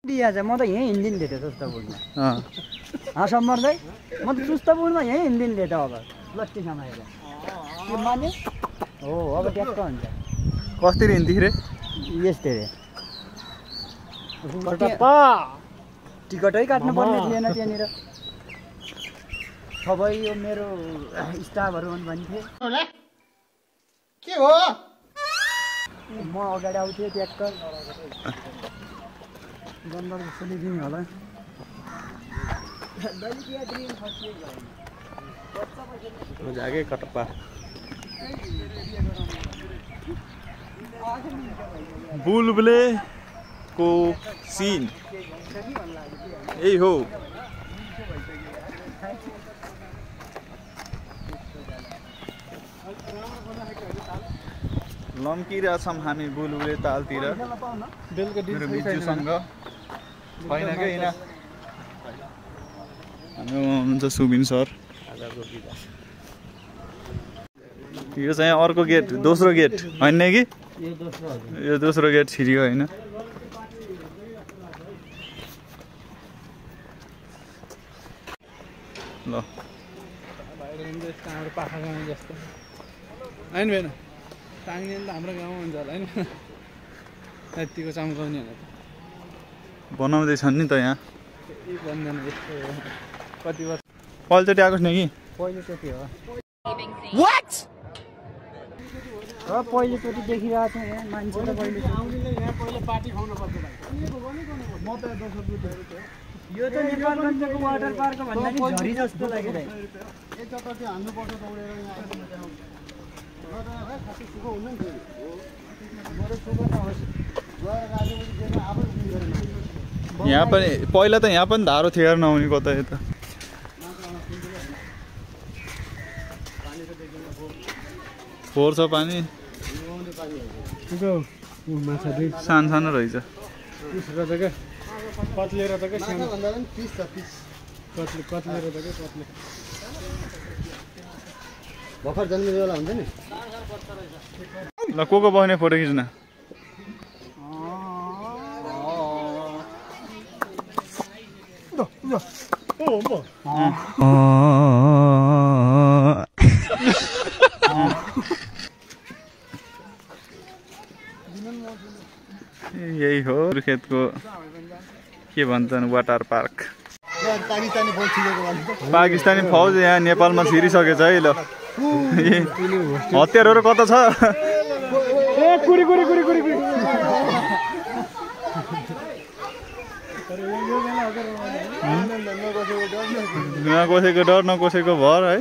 दिया चाहिँ म त यहीँ हिँड्दिन थिएँ सुस्तपुरमा सम्मर्दै म त सुस्तपुरमा यहीँ हिँड्दिन थिएँ त अब लट्ठी समाएर के माने हो अब ट्याक्क हुन्छ कसरी हिँड्थ्यो रे यस्तै रे टिकटै काट्नु पर्ने थिएन त्यहाँनिर सबै यो मेरो स्टाफहरू भन्थे के हो म अगाडि आउँथेँ ट्याक्क गन्दर खोलिदिने होला जागे कटप्पा बुलबुले को सीन यही हो लम्किरहेछौँ हामी बुलबुले तालतिर मेरो बिजुसँग छैन क्या होइन हाम्रो हुनुहुन्छ सुबिन सर यो चाहिँ अर्को गेट दोस्रो गेट होइन कि यो दोस्रो गेट छिरियो होइन ल होइन भएन टाङ्ने त हाम्रो गाउँमा हुन्छ होला होइन यतिको चम्काउने होला बनाउँदैछन् नि त यहाँ बन्दैन यस्तो कति वर्ष पहिलोचोटि आएको छैन कि पहिलोचोटि हो पहिलोचोटि देखिरहेको छ यहाँ मान्छे त पहिलो पार्टी खुवाउनु पर्छ म त यो त नेपालगञ्जको वाटर पार्क भन्दा नि झरी जस्तो लागिरहेको यहाँ पनि पहिला त यहाँ पनि धारो थियो नआउने कता यता फोहोर छ पानी सानो सानो रहेछ कत्लेर त क्या सानो कत्लेर त क्या कत्ले भर्खर जन्मिने बेला हुन्छ नि ल को बस्ने फोटो खिच्न यही हो खेतको के भन्छन् वाटर पार्क पाकिस्तानी फौज यहाँ नेपालमा छिरिसकेछ है ल हतियारहरू कता छ न कसैको डर न कसैको भर है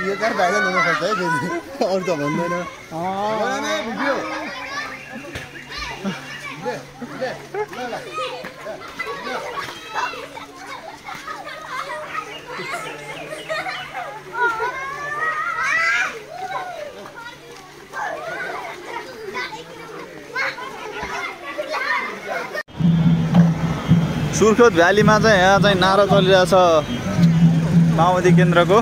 यो चाहिँ भाइरल हुन सक्छ है फेरि अरू त भन्दैन सुर्खेत भ्यालीमा चाहिँ यहाँ चाहिँ नारा चलिरहेछ माओवादी केन्द्रको